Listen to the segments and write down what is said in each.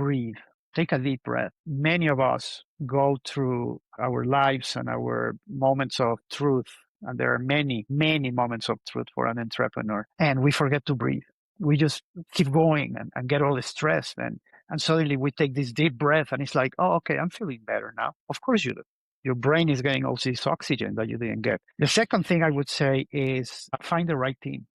breathe, take a deep breath. Many of us go through our lives and our moments of truth. And there are many, many moments of truth for an entrepreneur. And we forget to breathe. We just keep going and get all stressed. And suddenly we take this deep breath and it's like, oh, okay, I'm feeling better now. Of course you do. Your brain is getting all this oxygen that you didn't get. The second thing I would say is find the right team.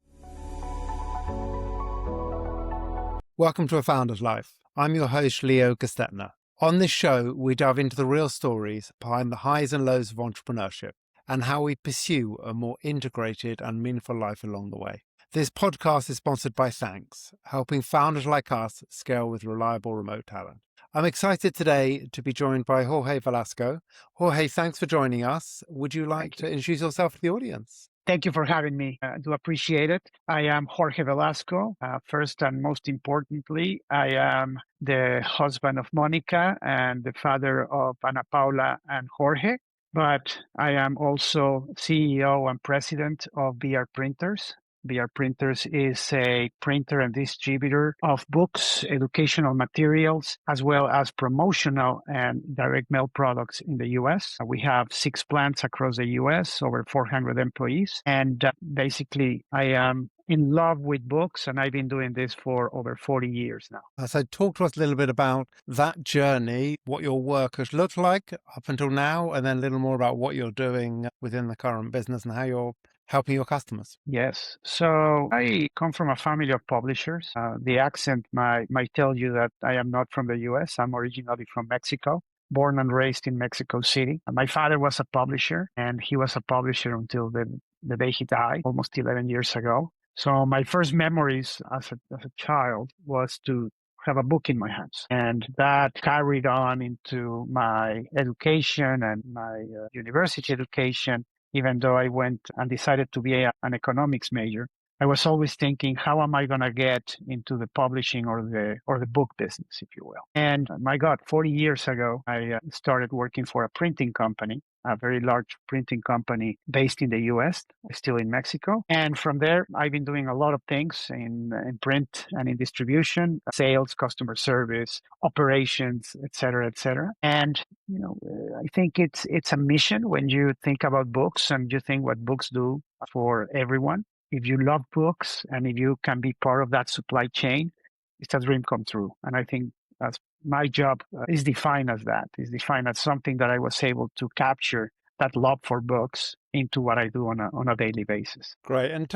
Welcome to A Founder's Life. I'm your host, Leo Gestetner. On this show, we dive into the real stories behind the highs and lows of entrepreneurship and how we pursue a more integrated and meaningful life along the way. This podcast is sponsored by Thanks, helping founders like us scale with reliable remote talent. I'm excited today to be joined by Jorge Velasco. Jorge, thanks for joining us. Would you like to introduce yourself to the audience? Thank you for having me. I do appreciate it. I am Jorge Velasco. First and most importantly, I am the husband of Monica and the father of Ana Paula and Jorge. But I am also CEO and president of VR Printers. VR Printers is a printer and distributor of books, educational materials, as well as promotional and direct mail products in the U.S. We have 6 plants across the U.S., over 400 employees. And basically, I am in love with books, and I've been doing this for over 40 years now. So talk to us a little bit about that journey, what your work has looked like up until now, and then a little more about what you're doing within the current business and how you're helping your customers. Yes. So I come from a family of publishers. The accent might tell you that I am not from the U.S. I'm originally from Mexico, born and raised in Mexico City. My father was a publisher, and he was a publisher until the day he died, almost 11 years ago. So my first memories as a child was to have a book in my hands. And that carried on into my education and my university education. Even though I went and decided to be an economics major, I was always thinking, how am I going to get into the publishing or the book business, if you will? And my God, 40 years ago, I started working for a printing company, a very large printing company based in the U.S., still in Mexico. And from there, I've been doing a lot of things in print and in distribution, sales, customer service, operations, et cetera, et cetera. And, I think it's a mission when you think about books and you think what books do for everyone. If you love books and if you can be part of that supply chain, it's a dream come true. And I think that's my job is defined as that, is defined as something that I was able to capture that love for books into what I do on a daily basis. Great. And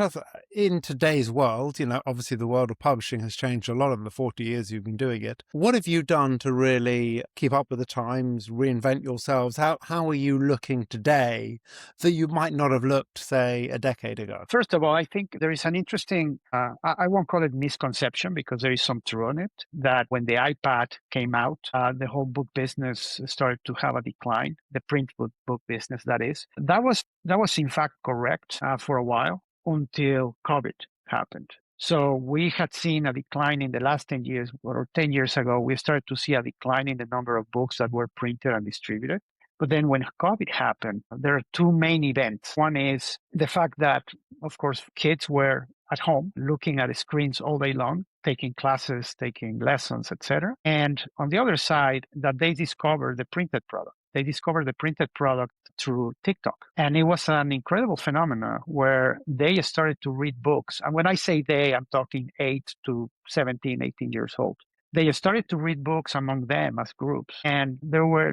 in today's world, obviously the world of publishing has changed a lot in the 40 years you've been doing it. What have you done to really keep up with the times, reinvent yourselves? How are you looking today that you might not have looked, say, a decade ago? First of all, I think there is an interesting, I won't call it misconception because there is some truth in it, that when the iPad came out, the whole book business started to have a decline, the print book business, that is. That was in fact correct for a while until COVID happened. So we had seen a decline in the last 10 years, or 10 years ago, we started to see a decline in the number of books that were printed and distributed. But then when COVID happened, there are 2 main events. One is the fact that, of course, kids were at home looking at screens all day long, taking classes, taking lessons, etc. And on the other side, that they discovered the printed product. They discovered the printed product through TikTok. And it was an incredible phenomenon where they started to read books. And when I say they, I'm talking 8 to 17, 18 years old. They started to read books among them as groups. And there are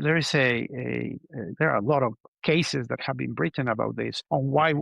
a lot of cases that have been written about this on why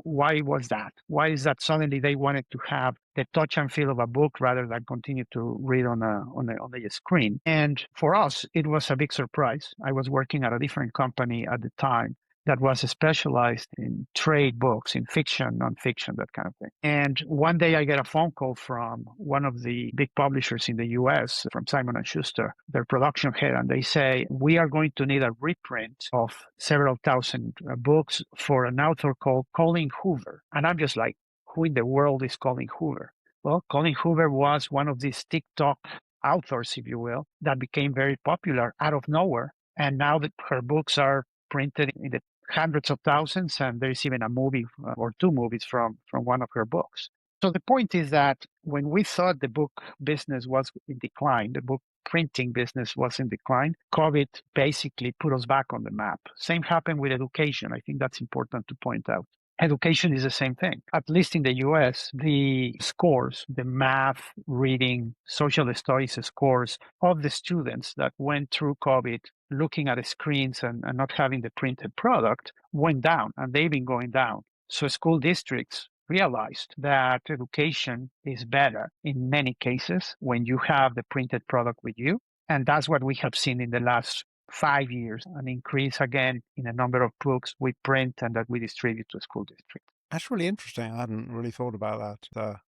was that? Why is that suddenly they wanted to have the touch and feel of a book rather than continue to read on a screen? And for us, it was a big surprise. I was working at a different company at the time that was specialized in trade books, in fiction, nonfiction, that kind of thing. And one day I get a phone call from one of the big publishers in the US, from Simon & Schuster, their production head, and they say, we are going to need a reprint of several thousand books for an author called Colin Hoover. And I'm just like, who in the world is Colin Hoover? Well, Colin Hoover was one of these TikTok authors, if you will, that became very popular out of nowhere. And now that her books are printed in the hundreds of thousands, and there's even a movie or 2 movies from one of her books. So the point is that when we thought the book business was in decline, the book printing business was in decline, COVID basically put us back on the map. Same happened with education. I think that's important to point out. Education is the same thing. At least in the US, the scores, the math, reading, social studies scores of the students that went through COVID looking at the screens and not having the printed product went down, and they've been going down. So school districts realized that education is better in many cases when you have the printed product with you. And that's what we have seen in the last 5 years, an increase again in the number of books we print and that we distribute to school districts. That's really interesting. I hadn't really thought about that.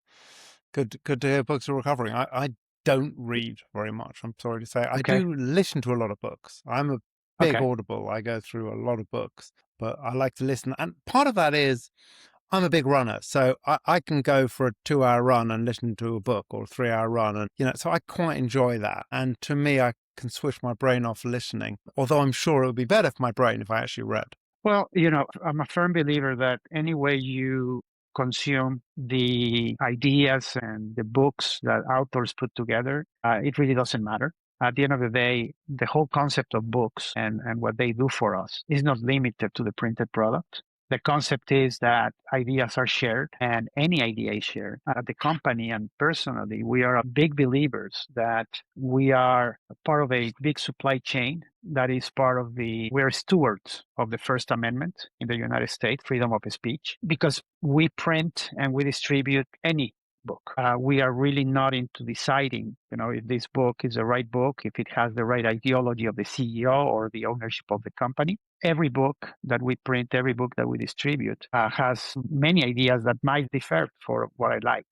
Good to hear books are recovering. I don't read very much, I'm sorry to say. I Okay. do listen to a lot of books. I'm a big Okay. Audible. I go through a lot of books, but I like to listen. And part of that is I'm a big runner, so I can go for a 2-hour run and listen to a book, or a 3-hour run. And, so I quite enjoy that. And to me, I can switch my brain off listening, although I'm sure it would be better for my brain if I actually read. Well, I'm a firm believer that any way you consume the ideas and the books that authors put together, it really doesn't matter. At the end of the day, the whole concept of books and what they do for us is not limited to the printed product. The concept is that ideas are shared and any idea is shared. At the company and personally, we are big believers that we are a part of a big supply chain that is we're stewards of the First Amendment in the United States, freedom of speech, because we print and we distribute any book. We are really not into deciding, if this book is the right book, if it has the right ideology of the CEO or the ownership of the company. Every book that we print, every book that we distribute has many ideas that might differ for what I like.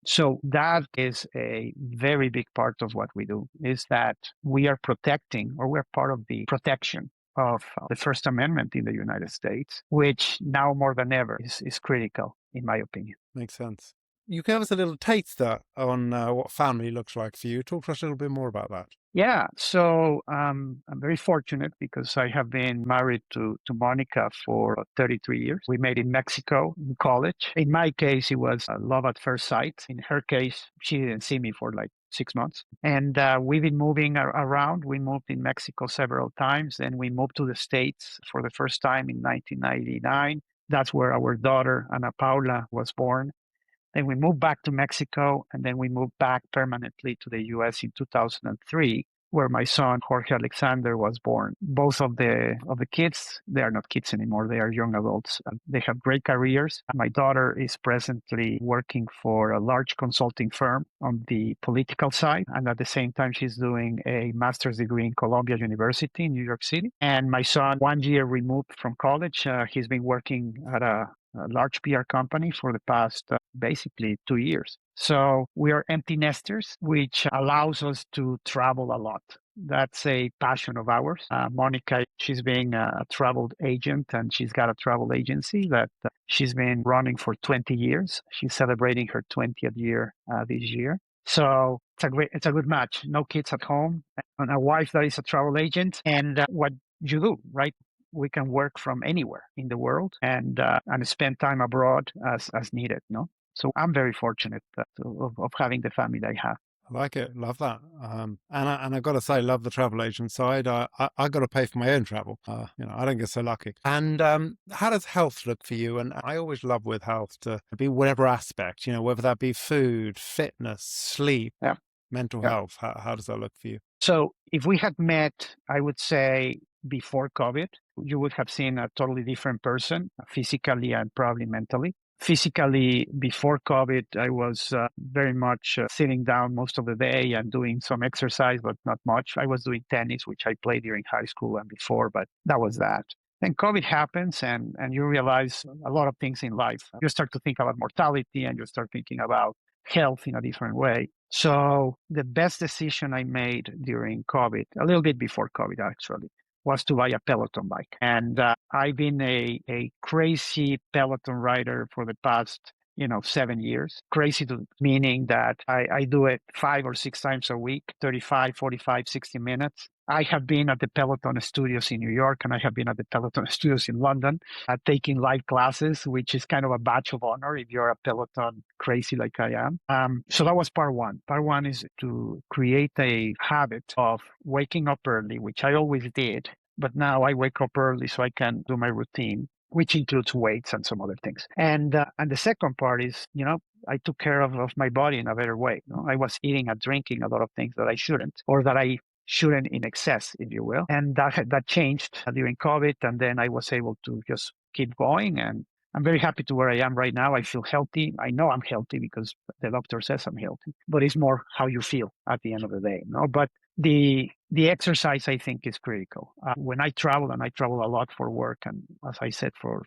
So that is a very big part of what we do, is that we are protecting, or we're part of the protection of the First Amendment in the United States, which now more than ever is critical, in my opinion. Makes sense. You gave us a little taster on what family looks like for you. Talk to us a little bit more about that. Yeah, so I'm very fortunate because I have been married to Monica for 33 years. We met in Mexico in college. In my case, it was love at first sight. In her case, she didn't see me for like 6 months. And we've been moving around. We moved in Mexico several times. Then we moved to the States for the first time in 1999. That's where our daughter, Ana Paula, was born. Then we moved back to Mexico, and then we moved back permanently to the US in 2003, where my son Jorge Alexander was born. Both of the kids, they are not kids anymore; they are young adults. They have great careers. My daughter is presently working for a large consulting firm on the political side, and at the same time, she's doing a master's degree in Columbia University in New York City. And my son, 1 year removed from college, he's been working at a large PR company for the past basically 2 years. So we are empty nesters, which allows us to travel a lot. That's a passion of ours. Monica, she's being a travel agent, and she's got a travel agency that she's been running for 20 years. She's celebrating her 20th year this year. So it's a good match. No kids at home, and a wife that is a travel agent, and what you do, right? We can work from anywhere in the world and spend time abroad as needed. No, so I'm very fortunate of having the family that I have. I like it. Love that. And I've got to say, love the travel agent side. I got to pay for my own travel. I don't get so lucky. And how does health look for you? And I always love with health to be whatever aspect, whether that be food, fitness, sleep, Yeah. mental health. How does that look for you? So if we had met, I would say before COVID, you would have seen a totally different person, physically and probably mentally. Physically, before COVID, I was very much sitting down most of the day and doing some exercise, but not much. I was doing tennis, which I played during high school and before, but that was that. Then COVID happens, and you realize a lot of things in life. You start to think about mortality, and you start thinking about health in a different way. So the best decision I made during COVID, a little bit before COVID actually, was to buy a Peloton bike. And I've been a crazy Peloton rider for the past 7 years. Crazy to meaning that I do it 5 or 6 times a week, 35, 45, 60 minutes. I have been at the Peloton studios in New York, and I have been at the Peloton studios in London, taking live classes, which is kind of a badge of honor if you're a Peloton crazy like I am. So that was part one. Part one is to create a habit of waking up early, which I always did, but now I wake up early so I can do my routine, which includes weights and some other things. And the second part is, I took care of my body in a better way. I was eating and drinking a lot of things that I shouldn't, or that I shouldn't in excess, if you will. And that changed during COVID. And then I was able to just keep going. And I'm very happy to where I am right now. I feel healthy. I know I'm healthy because the doctor says I'm healthy, but it's more how you feel at the end of the day. But the exercise, I think, is critical. When I travel, and I travel a lot for work, and as I said, for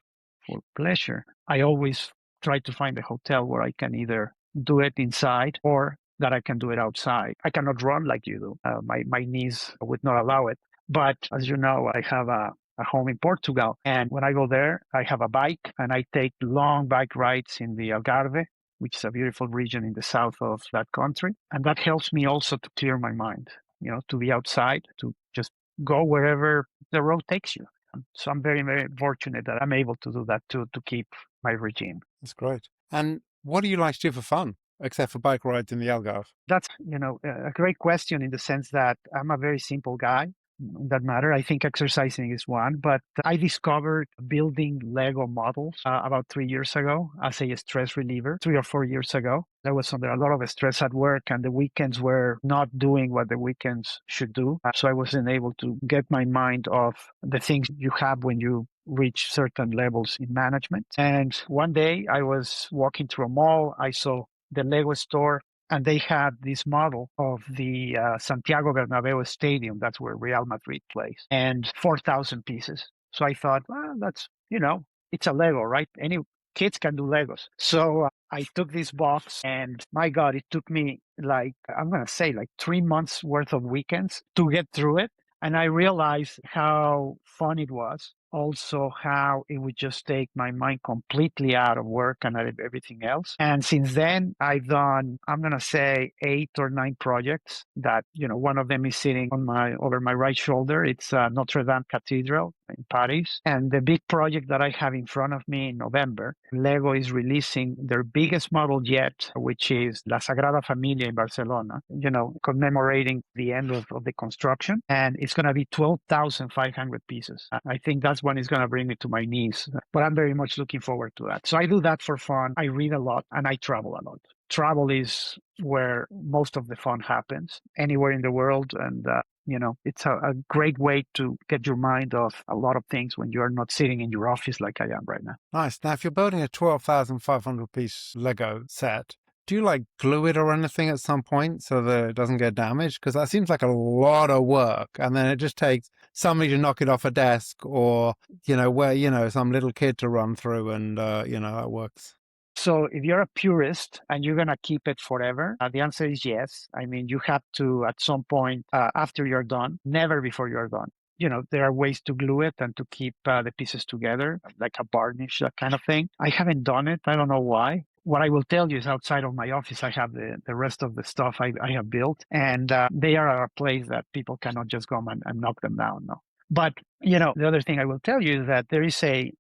pleasure, I always try to find a hotel where I can either do it inside or that I can do it outside. I cannot run like you do. My knees would not allow it. But as you know, I have a home in Portugal. And when I go there, I have a bike, and I take long bike rides in the Algarve, which is a beautiful region in the south of that country. And that helps me also to clear my mind, to be outside, to just go wherever the road takes you. So I'm very, very fortunate that I'm able to do that to keep my regime. That's great. And what do you like to do for fun, except for bike rides in the Algarve? That's, a great question in the sense that I'm a very simple guy in that matter. I think exercising is one, but I discovered building Lego models about 3 years ago as a stress reliever, 3 or 4 years ago. I was under a lot of stress at work, and the weekends were not doing what the weekends should do. So I wasn't able to get my mind off the things you have when you reach certain levels in management. And one day I was walking through a mall. I saw the Lego store, and they had this model of the Santiago Bernabeu Stadium. That's where Real Madrid plays, and 4,000 pieces. So I thought, well, that's, it's a Lego, right? Any kids can do Legos. So I took this box, and my God, it took me I'm going to say 3 months worth of weekends to get through it. And I realized how fun it was. Also, how it would just take my mind completely out of work and out of everything else. And since then, I've done, I'm going to say 8 or 9 projects that, one of them is sitting over my right shoulder. It's Notre Dame Cathedral in Paris. And the big project that I have in front of me in November, Lego is releasing their biggest model yet, which is La Sagrada Familia in Barcelona, commemorating the end of the construction. And it's going to be 12,500 pieces. I think that's when it's going to bring me to my knees. But I'm very much looking forward to that. So I do that for fun. I read a lot, and I travel a lot. Travel is where most of the fun happens, anywhere in the world. And it's a great way to get your mind off a lot of things when you're not sitting in your office like I am right now. Nice. Now, if you're building a 12,500 piece Lego set, do you glue it or anything at some point so that it doesn't get damaged? Because that seems like a lot of work. And then it just takes somebody to knock it off a desk, or, where, some little kid to run through, and, that works. So if you're a purist and you're going to keep it forever, the answer is yes. I mean, you have to, at some point after you're done, never before you're done. There are ways to glue it and to keep the pieces together, like a varnish, that kind of thing. I haven't done it. I don't know why. What I will tell you is outside of my office, I have the rest of the stuff I have built, and they are at a place that people cannot just come and knock them down. No. But, the other thing I will tell you is that there is a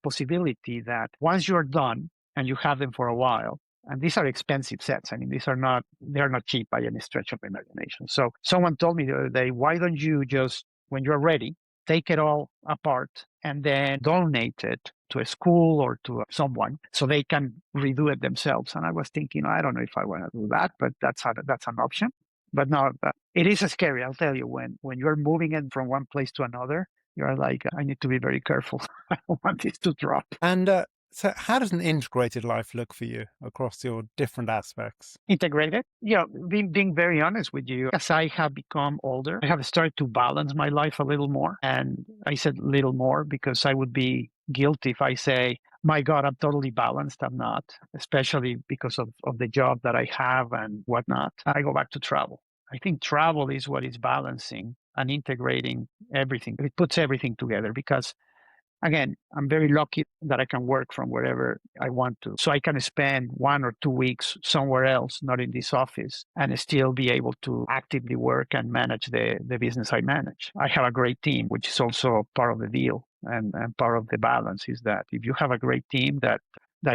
possibility that once you're done and you have them for a while, and these are expensive sets. I mean, they're not cheap by any stretch of imagination. So someone told me the other day, why don't you just, when you're ready, take it all apart and then donate it to a school or to someone so they can redo it themselves. And I was thinking, I don't know if I want to do that, but that's an option. But no, it is scary. I'll tell you, when you're moving it from one place to another, you're like, I need to be very careful. I don't want this to drop. And so how does an integrated life look for you across your different aspects? Integrated? Being very honest with you, as I have become older, I have started to balance my life a little more. And I said little more because I would be guilty if I say, my God, I'm totally balanced. I'm not, especially because of the job that I have and whatnot. I go back to travel. I think travel is what is balancing and integrating everything. It puts everything together because Again, I'm very lucky that I can work from wherever I want to. So I can spend 1 or 2 weeks somewhere else, not in this office, and still be able to actively work and manage the business I manage. I have a great team, which is also part of the deal. And part of the balance is that if you have a great team that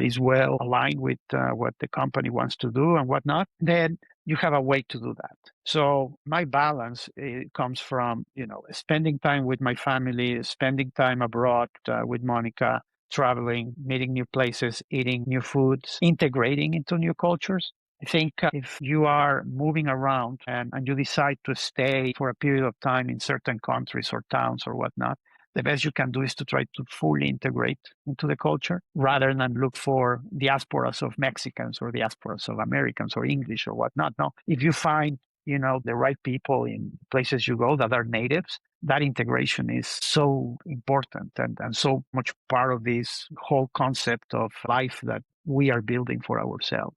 is well aligned with what the company wants to do and whatnot, then you have a way to do that. So my balance comes from, spending time with my family, spending time abroad with Monica, traveling, meeting new places, eating new foods, integrating into new cultures. I think if you are moving around and you decide to stay for a period of time in certain countries or towns or whatnot, the best you can do is to try to fully integrate into the culture rather than look for diasporas of Mexicans or diasporas of Americans or English or whatnot. No, if you find, the right people in places you go that are natives, that integration is so important and so much part of this whole concept of life that we are building for ourselves.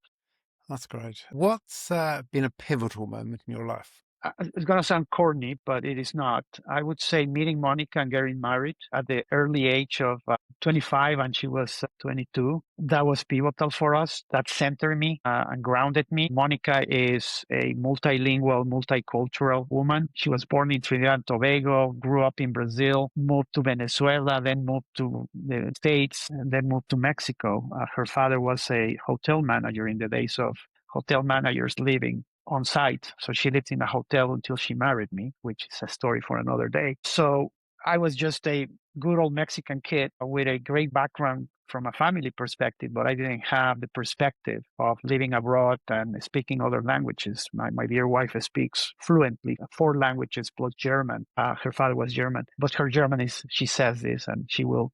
That's great. What's been a pivotal moment in your life? It's going to sound corny, but it is not. I would say meeting Monica and getting married at the early age of 25 and she was 22. That was pivotal for us. That centered me and grounded me. Monica is a multilingual, multicultural woman. She was born in Trinidad and Tobago, grew up in Brazil, moved to Venezuela, then moved to the States, and then moved to Mexico. Her father was a hotel manager in the days of hotel managers living on site. So she lived in a hotel until she married me, which is a story for another day. So I was just a good old Mexican kid with a great background from a family perspective, but I didn't have the perspective of living abroad and speaking other languages. My dear wife speaks fluently 4 languages plus German. Her father was German, but her German is, she says this, and she will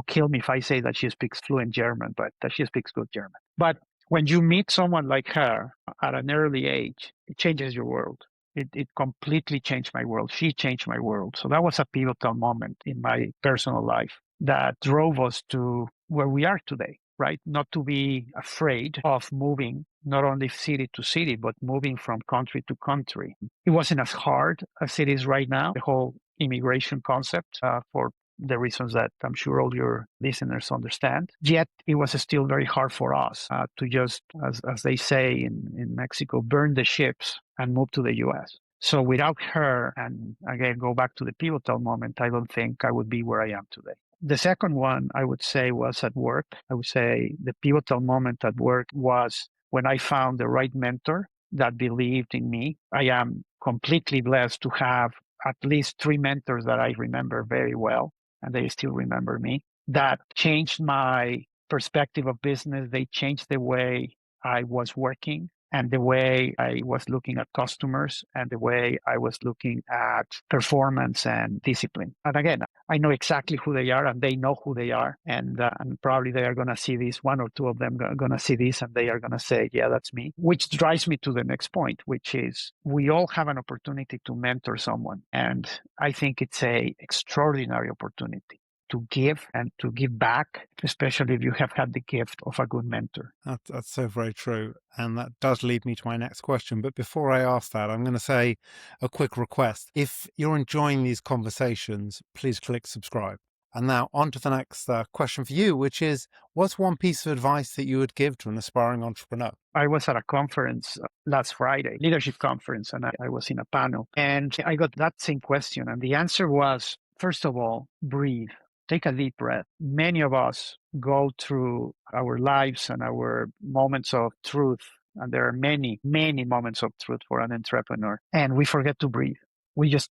kill me if I say that she speaks fluent German, but that she speaks good German. But when you meet someone like her at an early age, it changes your world. It completely changed my world. She changed my world. So that was a pivotal moment in my personal life that drove us to where we are today, right? Not to be afraid of moving, not only city to city, but moving from country to country. It wasn't as hard as it is right now, the whole immigration concept for the reasons that I'm sure all your listeners understand. Yet it was still very hard for us to just, as they say in Mexico, burn the ships and move to the US. So without her, and again, go back to the pivotal moment, I don't think I would be where I am today. The second one I would say was at work. I would say the pivotal moment at work was when I found the right mentor that believed in me. I am completely blessed to have at least 3 mentors that I remember very well, and they still remember me, that changed my perspective of business. They changed the way I was working and the way I was looking at customers and the way I was looking at performance and discipline. And again, I know exactly who they are and they know who they are. And probably they are going to see this, 1 or 2 of them are going to see this and they are going to say, yeah, that's me. Which drives me to the next point, which is we all have an opportunity to mentor someone. And I think it's a extraordinary opportunity to give and to give back, especially if you have had the gift of a good mentor. That's so very true. And that does lead me to my next question. But before I ask that, I'm going to say a quick request. If you're enjoying these conversations, please click subscribe. And now on to the next question for you, which is, what's one piece of advice that you would give to an aspiring entrepreneur? I was at a conference last Friday, leadership conference, and I was in a panel. And I got that same question. And the answer was, first of all, breathe. Take a deep breath. Many of us go through our lives and our moments of truth, and there are many, many moments of truth for an entrepreneur, and we forget to breathe. We just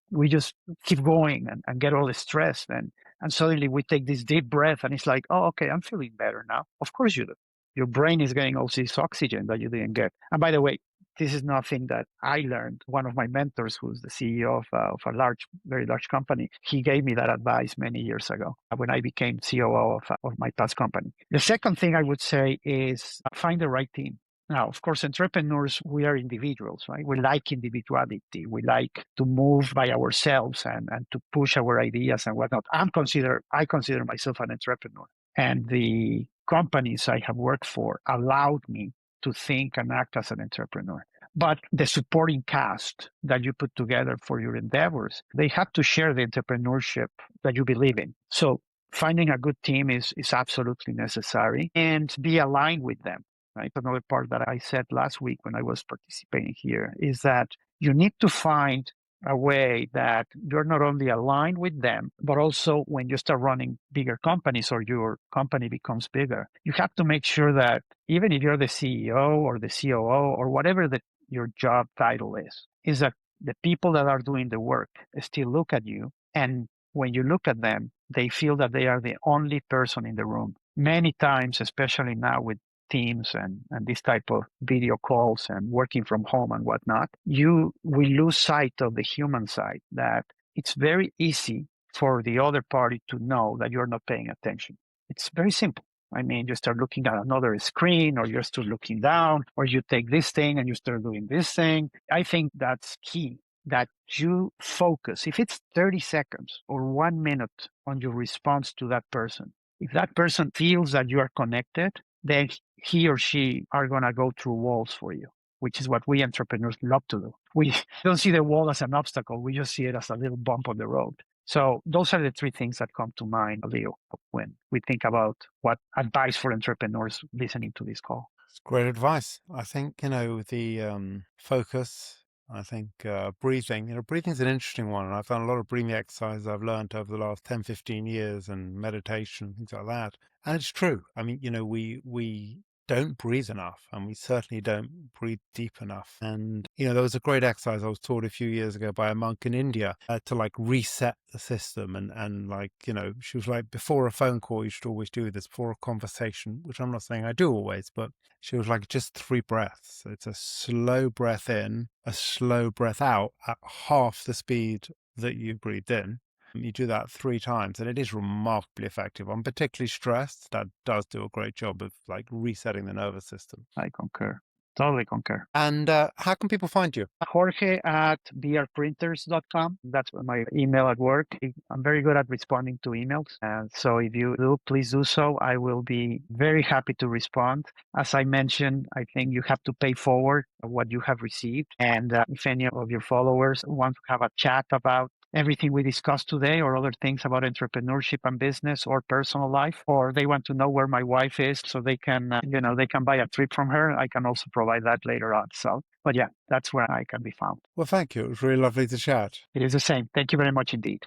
keep going and get all stressed, and suddenly we take this deep breath, and it's like, oh, okay, I'm feeling better now. Of course you do. Your brain is getting all this oxygen that you didn't get. And by the way, this is nothing that I learned. One of my mentors, who's the CEO of a very large company, he gave me that advice many years ago when I became COO of my past company. The second thing I would say is find the right team. Now, of course, entrepreneurs, we are individuals, right? We like individuality. We like to move by ourselves and to push our ideas and whatnot. I consider myself an entrepreneur. And the companies I have worked for allowed me to think and act as an entrepreneur. But the supporting cast that you put together for your endeavors, they have to share the entrepreneurship that you believe in. So finding a good team is absolutely necessary, and be aligned with them. Right. Another part that I said last week when I was participating here is that you need to find a way that you're not only aligned with them, but also when you start running bigger companies or your company becomes bigger, you have to make sure that even if you're the CEO or the COO or whatever your job title is that the people that are doing the work still look at you. And when you look at them, they feel that they are the only person in the room. Many times, especially now with Teams and this type of video calls and working from home and whatnot, we lose sight of the human side, that it's very easy for the other party to know that you're not paying attention. It's very simple. I mean, you start looking at another screen, or you're still looking down, or you take this thing and you start doing this thing. I think that's key, that you focus. If it's 30 seconds or 1 minute on your response to that person, if that person feels that you are connected, then he or she are going to go through walls for you, which is what we entrepreneurs love to do. We don't see the wall as an obstacle. We just see it as a little bump on the road. So those are the three things that come to mind, Leo, when we think about what advice for entrepreneurs listening to this call. It's great advice. I think, the focus, I think breathing, breathing is an interesting one. And I've done a lot of breathing exercises I've learned over the last 10, 15 years, and meditation, things like that. And it's true. I mean, we don't breathe enough, and we certainly don't breathe deep enough. And, there was a great exercise I was taught a few years ago by a monk in India to like reset the system. And like, she was like, before a phone call, you should always do this, before a conversation, which I'm not saying I do always, but she was like, just 3 breaths. It's a slow breath in, a slow breath out at half the speed that you breathed in. You do that 3 times, and it is remarkably effective. I'm particularly stressed. That does do a great job of like resetting the nervous system. I concur. Totally concur. And how can people find you? Jorge at brprinters.com. That's my email at work. I'm very good at responding to emails. And so if you do, please do so. I will be very happy to respond. As I mentioned, I think you have to pay forward what you have received. And if any of your followers want to have a chat about everything we discussed today, or other things about entrepreneurship and business or personal life, or they want to know where my wife is so they can, they can buy a trip from her, I can also provide that later on. So, but yeah, that's where I can be found. Well, thank you. It was really lovely to chat. It is the same. Thank you very much indeed.